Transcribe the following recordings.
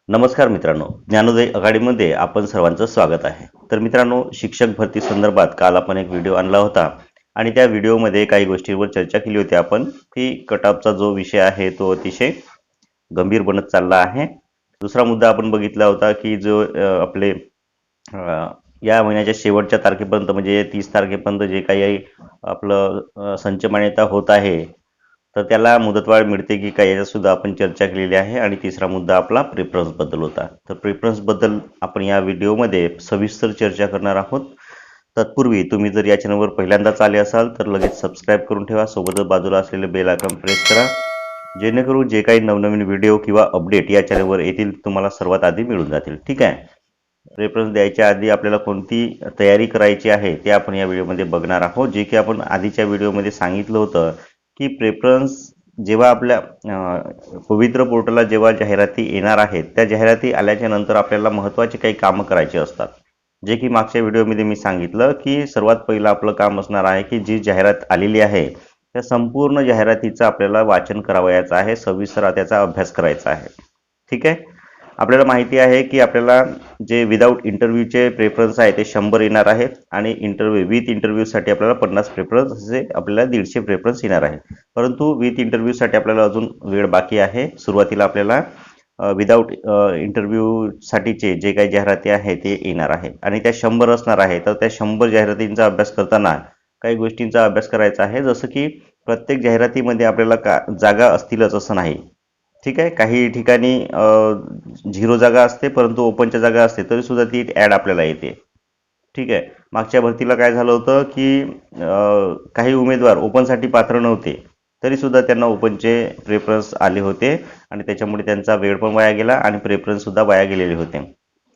नमस्कार मित्रांनो, ज्ञानोदय आघाडीमध्ये आपण सर्वांचं स्वागत आहे. तर मित्रांनो, शिक्षक भरती संदर्भात काल आपण एक व्हिडिओ आणला होता आणि त्या व्हिडिओमध्ये काही गोष्टींवर चर्चा केली होती आपण की कटऑफचा जो विषय आहे तो अतिशय गंभीर बनत चालला आहे. दुसरा मुद्दा आपण बघितला होता की जो आपले या महिन्याच्या शेवटच्या तारखेपर्यंत म्हणजे 30 तारखेपर्यंत जे काही आपलं संच मान्यता होत आहे तर त्याला मुदतवाढ मिळते की काय याच्यात सुद्धा आपण चर्चा केलेली आहे. आणि तिसरा मुद्दा आपला प्रेफरन्स बद्दल होता. तर प्रेफरन्स बद्दल आपण या व्हिडिओमध्ये सविस्तर चर्चा करणार आहोत. तत्पूर्वी तुम्ही जर या चॅनलवर पहिल्यांदाच आले असाल तर लगेच सबस्क्राईब करून ठेवा, सोबतच बाजूला असलेले बेल आयकॉन प्रेस करा, जेणेकरून जे काही नवनवीन व्हिडिओ किंवा अपडेट या चॅनलवर येतील तुम्हाला सर्वात आधी मिळून जातील. ठीक आहे. रेफरन्स द्यायच्या आधी आपल्याला कोणती तयारी करायची आहे ते आपण या व्हिडिओमध्ये बघणार आहोत. जे की आपण आधीच्या व्हिडिओमध्ये सांगितलं होतं की प्रेफरन्स जेव्हा आपल्या पवित्र पोर्टलला जेव्हा जाहिराती येणार आहेत त्या जाहिराती आल्याच्या नंतर आपल्याला महत्त्वाचे काही कामं करायचे असतात. जे की मागच्या व्हिडिओमध्ये मी सांगितलं की सर्वात पहिलं आपलं काम असणार आहे की जी जाहिरात आलेली आहे त्या संपूर्ण जाहिरातीचं आपल्याला वाचन करावयाचं आहे, सविस्तर त्याचा अभ्यास करायचा आहे. ठीक आहे. आपल्याला माहिती आहे की आपल्याला जे विदाऊट इंटरव्ह्यूचे प्रेफरन्स आहे ते 100 येणार आहेत आणि विथ इंटरव्ह्यूसाठी आपल्याला 50 प्रेफरन्स असे आपल्याला 150 प्रेफरन्स येणार आहे. परंतु विथ इंटरव्ह्यूसाठी आपल्याला अजून वेळ बाकी आहे. सुरुवातीला आपल्याला विदाऊट इंटरव्ह्यूसाठीचे जे काही जाहिराती आहे ते येणार आहे आणि त्या 100 असणार आहे. तर त्या 100 जाहिरातींचा अभ्यास करताना काही गोष्टींचा अभ्यास करायचा आहे. जसं की प्रत्येक जाहिरातीमध्ये आपल्याला जागा असतीलच असं नाही. ठीक आहे. काही ठिकाणी 0 जागा असते परंतु ओपनच्या जागा असते तरी सुद्धा ती ॲड आपल्याला येते. ठीक आहे. मागच्या भरतीला काय झालं होतं की काही उमेदवार ओपनसाठी पात्र नव्हते तरी सुद्धा त्यांना ओपनचे प्रेफरन्स आले होते आणि त्याच्यामुळे त्यांचा वेळ पण वाया गेला आणि प्रेफरन्स सुद्धा वाया गेलेले होते.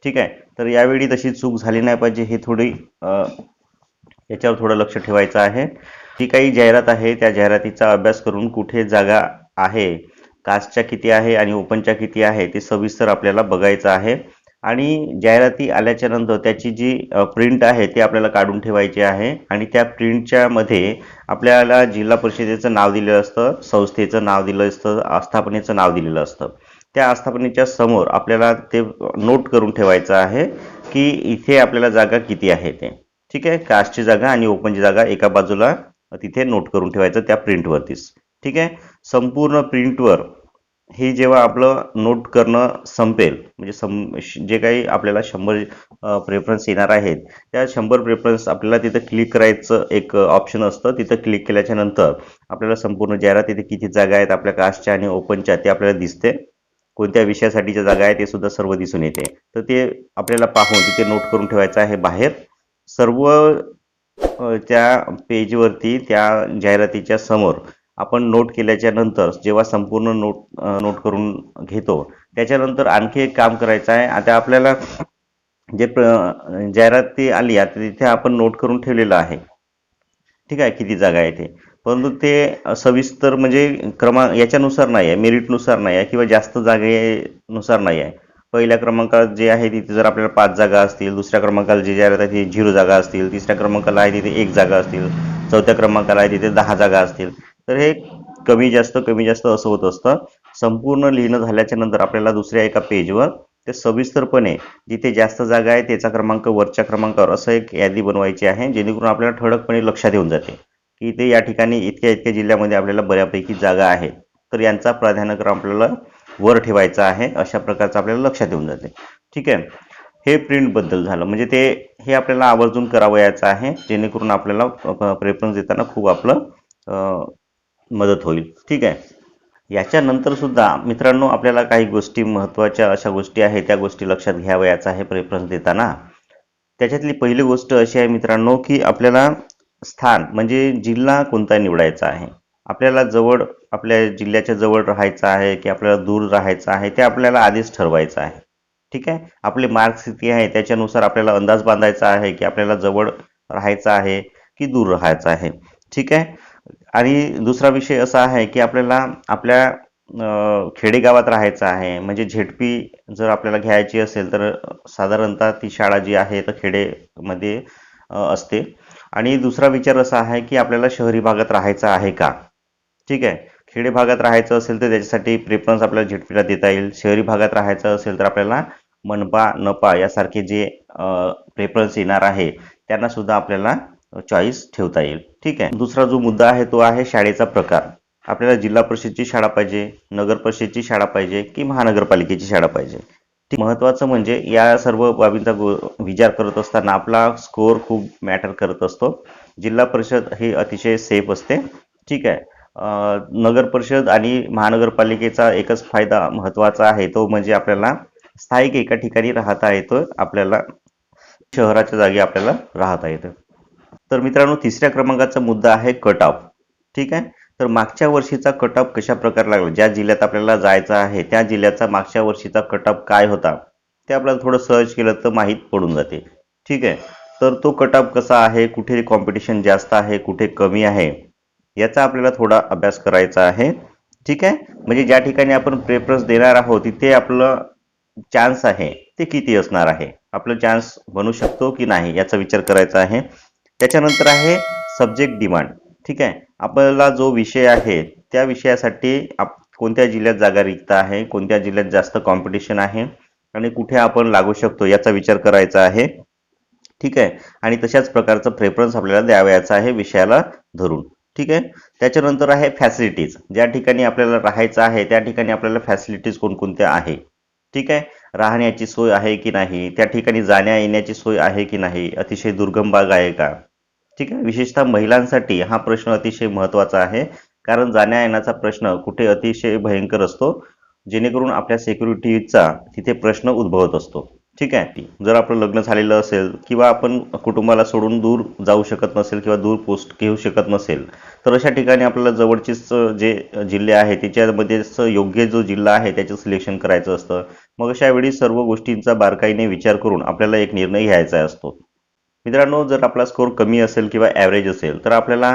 ठीक आहे. तर यावेळी तशी चूक झाली नाही पाहिजे, हे थोडी याच्यावर थोडं लक्ष ठेवायचं आहे. जी काही जाहिरात आहे त्या जाहिरातीचा अभ्यास करून कुठे जागा आहे, कास्टच्या किती आहे आणि ओपनच्या किती आहे ते सविस्तर आपल्याला बघायचं आहे. आणि जाहिराती आल्याच्या नंतर त्याची जी प्रिंट आहे ती आपल्याला काढून ठेवायची आहे आणि त्या प्रिंटच्या मध्ये आपल्याला जिल्हा परिषदेचं नाव दिलेलं असतं, संस्थेचं नाव दिलं असतं, आस्थापनेचं नाव दिलेलं असतं. त्या आस्थापनेच्या समोर आपल्याला ते नोट करून ठेवायचं आहे की इथे आपल्याला जागा किती आहे ते. ठीक आहे. कास्टची जागा आणि ओपनची जागा एका बाजूला तिथे नोट करून ठेवायचं त्या प्रिंटवरतीच. ठीक आहे. संपूर्ण प्रिंटवर हे जेव्हा आपलं नोट करणं संपेल म्हणजे जे काही आपल्याला 100 प्रेफरन्स येणार आहेत त्या 100 प्रेफरन्स आपल्याला तिथं क्लिक करायचं एक ऑप्शन असतं. तिथं क्लिक केल्याच्या नंतर आपल्याला संपूर्ण जाहिरात तिथे किती जागा आहेत आपल्या कास्टच्या आणि ओपनच्या ते आपल्याला दिसते. कोणत्या विषयासाठीच्या जागा आहे ते सुद्धा सर्व दिसून येते. तर ते आपल्याला पाहून तिथे नोट करून ठेवायचं आहे बाहेर. सर्व त्या पेजवरती त्या जाहिरातीच्या समोर आपण नोट केल्याच्या नंतर जेव्हा संपूर्ण नोट करून घेतो त्याच्यानंतर आणखी एक काम करायचं आहे. आता आपल्याला जे जाहिराती आली आता तिथे आपण नोट करून ठेवलेलं आहे. ठीक आहे. किती जागा आहे ते, परंतु ते सविस्तर म्हणजे क्रमांक याच्यानुसार नाही आहे, मेरिटनुसार नाही आहे किंवा जास्त जागेनुसार नाही आहे. पहिल्या क्रमांकात जे आहे तिथे जर आपल्याला 5 जागा असतील, दुसऱ्या क्रमांकाला जे जाहिरात आहे तिथे 0 जागा असतील, तिसऱ्या क्रमांकाला आहे तिथे 1 जागा असतील, चौथ्या क्रमांकाला आहे तिथे 10 जागा असतील. तर हे कमी जास्त असं होत असतं. संपूर्ण लिहिणं झाल्याच्या नंतर आपल्याला दुसऱ्या एका पेजवर ते सविस्तरपणे जिथे जास्त जागा आहे त्याचा क्रमांक वरच्या क्रमांकावर असं एक यादी बनवायची आहे, जेणेकरून आपल्याला ठळकपणे लक्षात येऊन जाते की इथे या ठिकाणी इतक्या जिल्ह्यामध्ये आपल्याला बऱ्यापैकी जागा आहेत, तर यांचा प्राधान्यक्रम आपल्याला वर ठेवायचा आहे. अशा प्रकारचं आपल्याला लक्षात येऊन जाते. ठीक आहे. हे प्रिंट बद्दल झालं. म्हणजे हे आपल्याला आवर्जून करावयाचं आहे, जेणेकरून आपल्याला प्रेफरन्स देताना खूप आपलं मदत होईल. ठीक आहे. याच्यानंतर सुद्धा मित्रांनो आपल्याला काही गोष्टी महत्त्वाच्या अशा गोष्टी आहेत त्या गोष्टी लक्षात घ्यावयाचा आहे प्रेफरन्स देताना. त्याच्यातली पहिली गोष्ट अशी आहे मित्रांनो की आपल्याला स्थान म्हणजे जिल्हा कोणता निवडायचा आहे. आपल्याला जवळ आपल्या जिल्ह्याच्या जवळ राहायचं आहे की आपल्याला दूर राहायचं आहे ते आपल्याला आधीच ठरवायचं आहे. ठीक आहे. आपले मार्क्स किती आहे त्याच्यानुसार आपल्याला अंदाज बांधायचा आहे की आपल्याला जवळ राहायचं आहे की दूर राहायचं आहे. ठीक आहे. आणि दुसरा विषय असा आहे की आपल्याला आपल्या खेडेगावात राहायचं आहे. म्हणजे झेडपी जर आपल्याला घ्यायची असेल तर साधारणतः ती शाळा जी आहे तर खेडेमध्ये असते. आणि दुसरा विचार असा आहे की आपल्याला शहरी भागात राहायचं आहे का. ठीक आहे. खेडे भागात राहायचं असेल तर त्याच्यासाठी प्रेफरन्स आपल्याला झेडपीला देता येईल. शहरी भागात राहायचं असेल तर आपल्याला मनपा नपा यासारखे जे प्रेफरन्स येणार आहे त्यांना सुद्धा आपल्याला चॉईस ठेवता येईल. ठीक आहे. दुसरा जो मुद्दा आहे तो आहे शाळेचा प्रकार. आपल्याला जिल्हा परिषदची शाळा पाहिजे, नगर परिषदची शाळा पाहिजे की महानगरपालिकेची शाळा पाहिजे. महत्वाचं म्हणजे या सर्व बाबींचा विचार करत असताना आपला स्कोअर खूप मॅटर करत असतो. जिल्हा परिषद हे अतिशय सेफ असते. ठीक आहे. नगर परिषद आणि महानगरपालिकेचा एकच फायदा महत्वाचा आहे तो म्हणजे आपल्याला स्थायिक एका ठिकाणी राहता येतं, आपल्याला शहराच्या जागी आपल्याला राहता येतं. तर मित्रांनो, तिसऱ्या क्रमांकाचा मुद्दा आहे कट ऑफ. ठीक आहे. तर मागच्या वर्षीचा कट ऑफ कशा प्रकारे लागला, ज्या जिल्ह्यात आपल्याला जायचं आहे त्या जिल्ह्याचा मागच्या वर्षीचा कट ऑफ काय होता ते आपल्याला थोडं सर्च केलं तर माहीत पडून जाते. ठीक आहे. तर तो कट ऑफ कसा आहे, कुठे कॉम्पिटिशन जास्त आहे, कुठे कमी आहे, याचा आपल्याला थोडा अभ्यास करायचा आहे. ठीक आहे. म्हणजे ज्या ठिकाणी आपण प्रेफरन्स देणार आहोत तिथे आपलं चान्स आहे ते किती असणार आहे, आपलं चान्स बनू शकतो की नाही याचा विचार करायचा आहे. त्याच्यानंतर आहे सब्जेक्ट डिमांड. ठीक आहे. आपल्याला जो विषय आहे त्या विषयासाठी कोणत्या जिल्ह्यात जागा रिक्त आहे, कोणत्या जिल्ह्यात जास्त कॉम्पिटिशन आहे आणि कुठे आपण लागू शकतो याचा विचार करायचा आहे. ठीक आहे. आणि तशाच प्रकारचा प्रेफरन्स आपल्याला द्यावयाचा आहे विषयाला धरून. ठीक आहे. त्याच्यानंतर आहे फॅसिलिटीज. ज्या ठिकाणी आपल्याला राहायचं आहे त्या ठिकाणी आपल्याला फॅसिलिटीज कोणकोणत्या आहे. ठीक आहे. राहण्याची सोय आहे की नाही, त्या ठिकाणी जाण्या येण्याची सोय आहे की नाही, अतिशय दुर्गम भाग आहे का. ठीक आहे. विशेषतः महिलांसाठी हा प्रश्न अतिशय महत्त्वाचा आहे, कारण जाण्या येण्याचा प्रश्न कुठे अतिशय भयंकर असतो, जेणेकरून आपल्या सिक्युरिटीचा तिथे प्रश्न उद्भवत असतो. ठीक आहे. जर आपलं लग्न झालेलं असेल किंवा आपण कुटुंबाला सोडून दूर जाऊ शकत नसेल किंवा दूर पोस्ट घेऊ शकत नसेल तर अशा ठिकाणी आपल्याला जवळचीच जे जिल्हे आहे त्याच्यामध्येच योग्य जो जिल्हा आहे त्याचं सिलेक्शन करायचं असतं. मग अशा वेळी सर्व गोष्टींचा बारकाईने विचार करून आपल्याला एक निर्णय घ्यायचा असतो. मित्रांनो, जर आपला स्कोर कमी असेल किंवा ॲव्हरेज असेल तर आपल्याला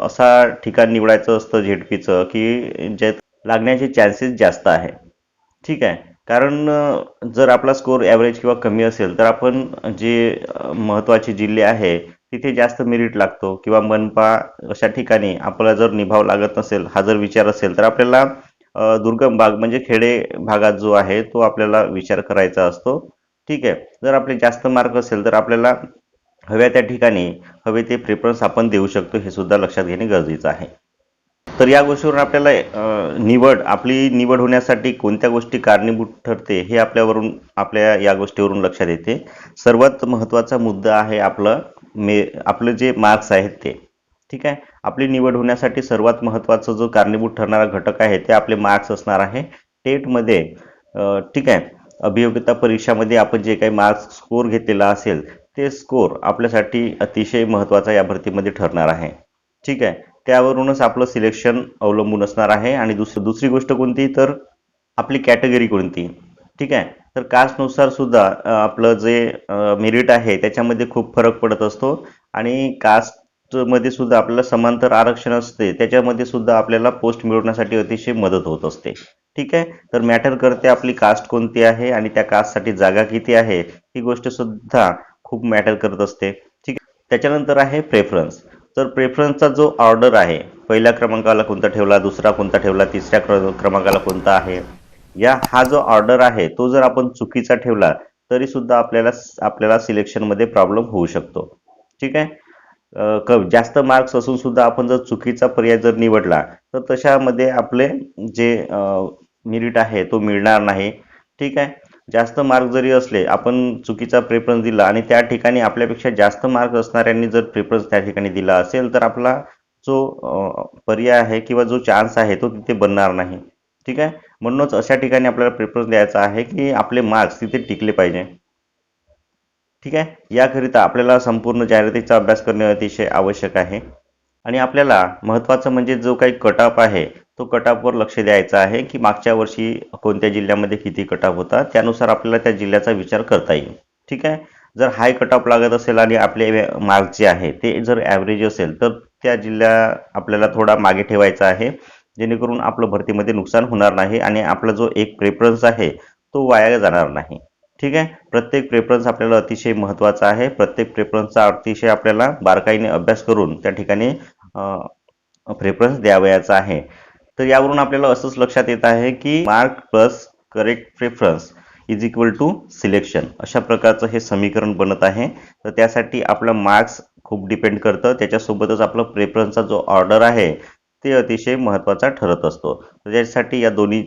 असा ठिकाण निवडायचं असतं झेडपीचं की ज्यात लागण्याचे चान्सेस जास्त आहे. ठीक आहे. कारण जर आपला स्कोर ॲव्हरेज किंवा कमी असेल तर आपण जे महत्त्वाचे जिल्हे आहे तिथे जास्त मेरिट लागतो किंवा मनपा अशा ठिकाणी आपल्याला जर निभाव लागत नसेल, हा जर विचार असेल तर आपल्याला दुर्गम भाग म्हणजे खेडे भागात जो आहे तो आपल्याला विचार करायचा असतो. ठीक आहे. जर आपले जास्त मार्क असेल तर आपल्याला हव्या त्या ठिकाणी हवे ते प्रेफरन्स आपण देऊ शकतो, हे सुद्धा लक्षात घेणे गरजेचं आहे. तर या गोष्टीवरून आपल्याला आपली निवड होण्यासाठी कोणत्या गोष्टी कारणीभूत ठरते हे आपल्या या गोष्टीवरून लक्षात येते. सर्वात महत्त्वाचा मुद्दा आहे आपलं जे मार्क्स आहेत ते. ठीक आहे. आपली निवड होण्यासाठी सर्वात महत्त्वाचा जो कारणीभूत ठरणारा घटक आहे ते आपले मार्क्स असणार आहे. टेटमध्ये ठीक आहे, अभियोग्यता परीक्षामध्ये आपण जे काही मार्क्स स्कोर घेतलेला असेल ते स्कोर आपल्यासाठी अतिशय महत्त्वाचा या भरतीमध्ये ठरणार आहे. ठीक आहे. त्यावरूनच आपलं सिलेक्शन अवलंबून असणार आहे. आणि दुसरी गोष्ट कोणती, तर आपली कॅटेगरी कोणती. ठीक आहे. तर कास्टनुसार सुद्धा आपलं जे मेरिट आहे त्याच्यामध्ये खूप फरक पडत असतो आणि कास्टमध्ये सुद्धा आपल्याला समांतर आरक्षण असते, त्याच्यामध्ये सुद्धा आपल्याला पोस्ट मिळवण्यासाठी अतिशय मदत होत असते. ठीक आहे. तर मॅटर करते आपली कास्ट कोणती आहे आणि त्या कास्टसाठी जागा किती आहे, ही गोष्ट सुद्धा खूप मॅटर करत असते. ठीक आहे. त्याच्यानंतर आहे प्रेफरन्स. तर प्रेफरन्सचा जो ऑर्डर आहे, पहिल्या क्रमांकाला कोणता ठेवला, दुसरा कोणता ठेवला, तिसऱ्या क्रमांकाला कोणता आहे, हा जो ऑर्डर आहे तो जर आपण चुकीचा ठेवला तरी सुद्धा आपल्याला सिलेक्शनमध्ये प्रॉब्लेम होऊ शकतो. ठीक आहे. जास्त मार्क्स असून सुद्धा आपण जर चुकीचा पर्याय जर निवडला तर तशामध्ये आपले जे मेरिट आहे तो मिळणार नाही. ठीक आहे. जास्त मार्क जरी असले, आपण चुकीचा प्रेफरन्स दिला आणि त्या ठिकाणी आपल्यापेक्षा जास्त मार्क असणाऱ्यांनी जर प्रेफरन्स त्या ठिकाणी दिला असेल तर आपला जो पर्याय आहे किंवा जो चान्स आहे तो तिथे बनणार नाही. ठीक आहे. म्हणूनच अशा ठिकाणी आपल्याला प्रेफरन्स द्यायचा आहे की आपले मार्क्स तिथे टिकले पाहिजे. ठीक आहे. याकरिता आपल्याला संपूर्ण जाहिरातीचा अभ्यास करणे अतिशय आवश्यक आहे. आणि आपल्याला महत्त्वाचं म्हणजे जो काही कट ऑफ आहे तो कट ऑफवर लक्ष द्यायचं आहे की मागच्या वर्षी कोणत्या जिल्ह्यामध्ये किती कट ऑफ होता, त्यानुसार आपल्याला त्या जिल्ह्याचा विचार करता येईल. ठीक आहे. जर हाय कट ऑफ लागत असेल आणि आपले मार्क्स जे आहे ते जर ॲव्हरेज असेल तर त्या जिल्हा आपल्याला थोडा मागे ठेवायचा आहे, जेणेकरून आपलं भरतीमध्ये नुकसान होणार नाही आणि आपला जो एक प्रेफरन्स आहे तो वाया जाणार नाही. ठीक आहे. प्रत्येक प्रेफरन्स आपल्याला अतिशय महत्त्वाचा आहे. प्रत्येक प्रेफरन्सचा अतिशय आपल्याला बारकाईने अभ्यास करून त्या ठिकाणी प्रेफरन्स द्यावयाचा आहे. तर यावरून आपल्याला असंच लक्षात येत आहे की mark plus correct preference is equal to selection, अशा प्रकारचं हे समीकरण बनत आहे. तर त्यासाठी आपलं मार्क्स खूप डिपेंड करतं, त्याच्यासोबतच आपलं प्रेफरन्सचा जो ऑर्डर आहे ते अतिशय महत्त्वाचा ठरत असतो. तर त्यासाठी या दोन्ही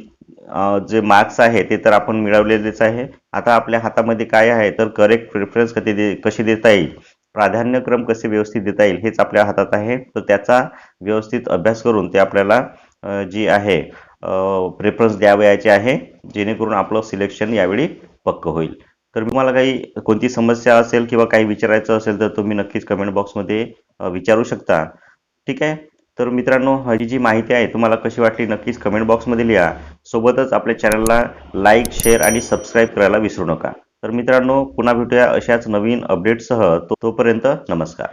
जे मार्क्स आहे ते तर आपण मिळवलेलेच आहे. आता आपल्या हातामध्ये काय आहे तर करेक्ट प्रेफरन्स कशी देता येईल, प्राधान्यक्रम कसे व्यवस्थित देता येईल हेच आपल्या हातात आहे. तर त्याचा व्यवस्थित अभ्यास करून ते आपल्याला जी आहे प्रेफरन्स द्यावयाचे आहे, जेणेकरून आपलं सिलेक्शन यावेळी पक्क होईल. तर तुम्हाला काही कोणती समस्या असेल किंवा काही विचारायचं असेल तर तुम्ही नक्कीच कमेंट बॉक्समध्ये विचारू शकता. ठीक आहे. तर मित्रांनो, ही जी माहिती आहे तुम्हाला कशी वाटली नक्कीच कमेंट बॉक्समध्ये लिहा. सोबतच आपल्या चॅनलला लाईक, शेअर आणि सबस्क्राईब करायला विसरू नका. तर मित्रांनो, पुन्हा भेटूया अशाच नवीन अपडेट्ससह. तोपर्यंत नमस्कार.